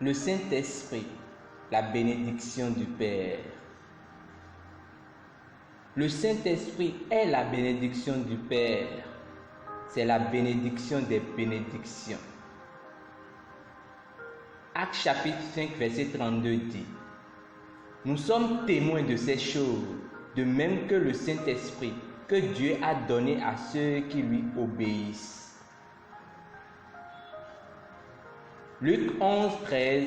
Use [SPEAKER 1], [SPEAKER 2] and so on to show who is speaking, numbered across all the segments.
[SPEAKER 1] Le Saint-Esprit, la bénédiction du Père. Le Saint-Esprit est la bénédiction du Père. C'est la bénédiction des bénédictions. Actes chapitre 5, verset 32 dit: Nous sommes témoins de ces choses, de même que le Saint-Esprit que Dieu a donné à ceux qui lui obéissent. Luc 11, 13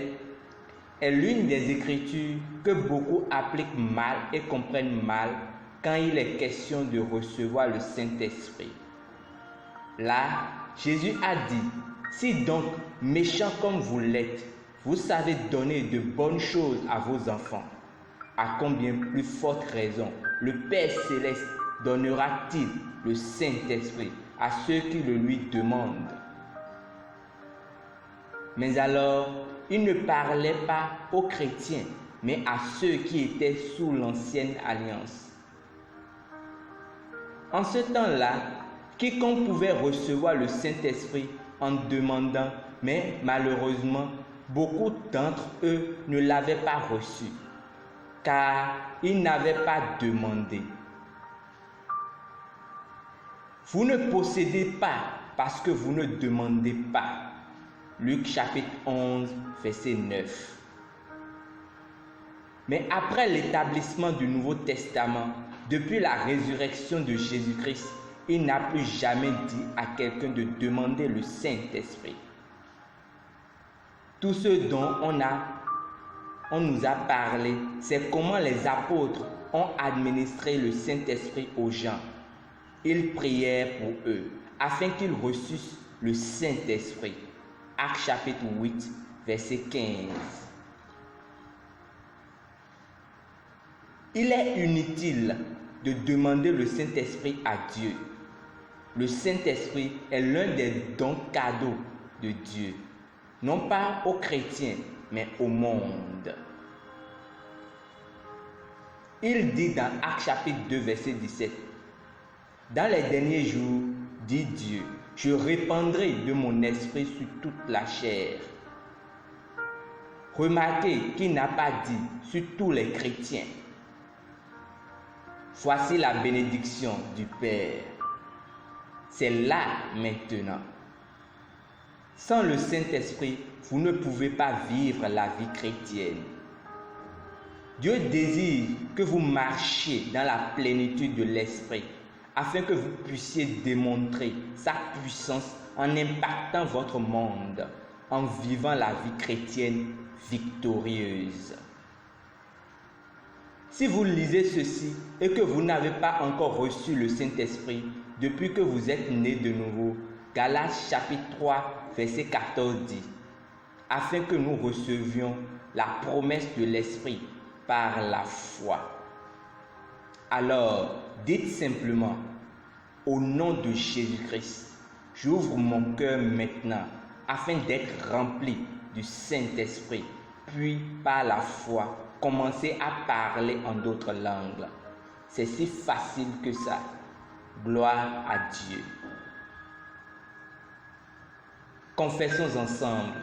[SPEAKER 1] est l'une des écritures que beaucoup appliquent mal et comprennent mal quand il est question de recevoir le Saint-Esprit. Là, Jésus a dit: Si donc, méchants comme vous l'êtes, vous savez donner de bonnes choses à vos enfants, à combien plus forte raison le Père Céleste donnera-t-il le Saint-Esprit à ceux qui le lui demandent? Mais alors, il ne parlait pas aux chrétiens, mais à ceux qui étaient sous l'ancienne alliance. En ce temps-là, quiconque pouvait recevoir le Saint-Esprit en demandant, mais malheureusement, beaucoup d'entre eux ne l'avaient pas reçu, car ils n'avaient pas demandé. Vous ne possédez pas parce que vous ne demandez pas. Luc chapitre 11, verset 9. Mais après l'établissement du Nouveau Testament, depuis la résurrection de Jésus-Christ, il n'a plus jamais dit à quelqu'un de demander le Saint-Esprit. Tout ce dont on nous a parlé, c'est comment les apôtres ont administré le Saint-Esprit aux gens. Ils prièrent pour eux, afin qu'ils reçussent le Saint-Esprit. Actes chapitre 8, verset 15. Il est inutile de demander le Saint-Esprit à Dieu. Le Saint-Esprit est l'un des dons cadeaux de Dieu, non pas aux chrétiens, mais au monde. Il dit dans Actes chapitre 2, verset 17, Dans les derniers jours, dit Dieu, je répandrai de mon esprit sur toute la chair. Remarquez qu'il n'a pas dit sur tous les chrétiens. Voici la bénédiction du Père. C'est là maintenant. Sans le Saint-Esprit, vous ne pouvez pas vivre la vie chrétienne. Dieu désire que vous marchiez dans la plénitude de l'Esprit, afin que vous puissiez démontrer sa puissance en impactant votre monde, en vivant la vie chrétienne victorieuse. Si vous lisez ceci et que vous n'avez pas encore reçu le Saint-Esprit depuis que vous êtes né de nouveau, Galates chapitre 3, verset 14 dit, afin que nous recevions la promesse de l'Esprit par la foi. Alors, dites simplement, au nom de Jésus-Christ, j'ouvre mon cœur maintenant afin d'être rempli du Saint-Esprit, puis par la foi, commencer à parler en d'autres langues. C'est si facile que ça. Gloire à Dieu. Confessons ensemble.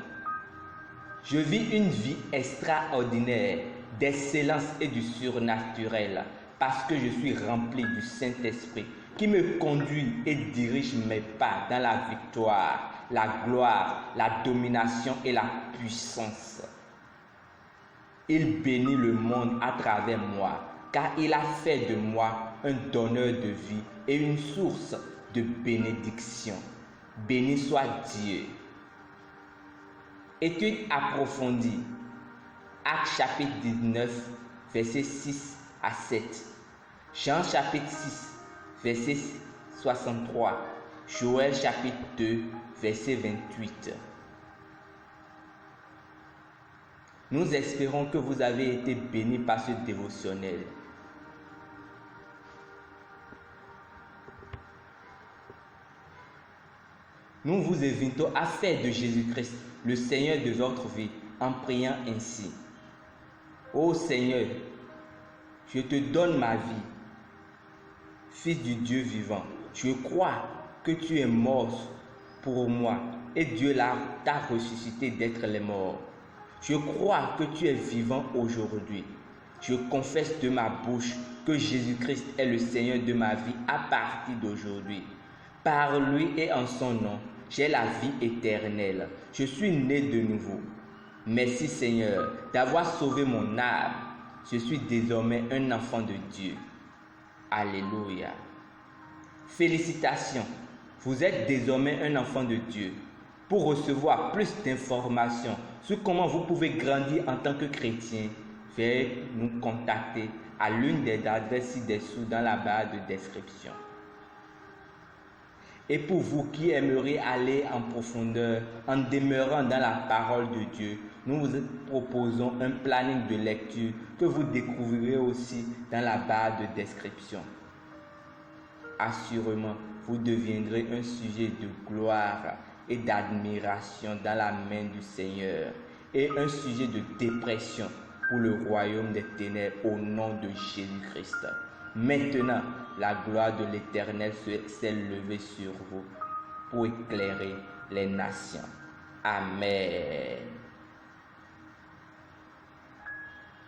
[SPEAKER 1] Je vis une vie extraordinaire, d'excellence et du surnaturel, parce que je suis rempli du Saint-Esprit, qui me conduit et dirige mes pas dans la victoire, la gloire, la domination et la puissance. Il bénit le monde à travers moi, car il a fait de moi un donneur de vie et une source de bénédiction. Béni soit Dieu. Étude approfondie. Actes chapitre 19, versets 6 à 7. Jean chapitre 6, verset 63. Joël chapitre 2, verset 28. Nous espérons que vous avez été bénis par ce dévotionnel. Nous vous invitons à faire de Jésus-Christ le Seigneur de votre vie en priant ainsi. Ô Seigneur, je te donne ma vie, Fils du Dieu vivant. Je crois que tu es mort pour moi et Dieu t'a ressuscité d'entre les morts. Je crois que tu es vivant aujourd'hui. Je confesse de ma bouche que Jésus-Christ est le Seigneur de ma vie à partir d'aujourd'hui. Par lui et en son nom, j'ai la vie éternelle. Je suis né de nouveau. Merci Seigneur d'avoir sauvé mon âme. Je suis désormais un enfant de Dieu. Alléluia. Félicitations, vous êtes désormais un enfant de Dieu. Pour recevoir plus d'informations sur comment vous pouvez grandir en tant que chrétien, veuillez nous contacter à l'une des adresses ci-dessous dans la barre de description. Et pour vous qui aimeriez aller en profondeur en demeurant dans la parole de Dieu, nous vous proposons un planning de lecture que vous découvrirez aussi dans la barre de description. Assurément, vous deviendrez un sujet de gloire et d'admiration dans la main du Seigneur et un sujet de dépression pour le royaume des ténèbres au nom de Jésus-Christ. Maintenant, la gloire de l'Éternel s'est levée sur vous pour éclairer les nations. Amen.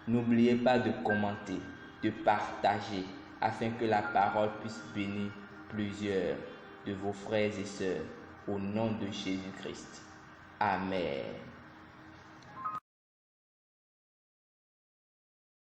[SPEAKER 1] N'oubliez pas de commenter, de partager, afin que la parole puisse bénir plusieurs de vos frères et sœurs au nom de Jésus-Christ. Amen.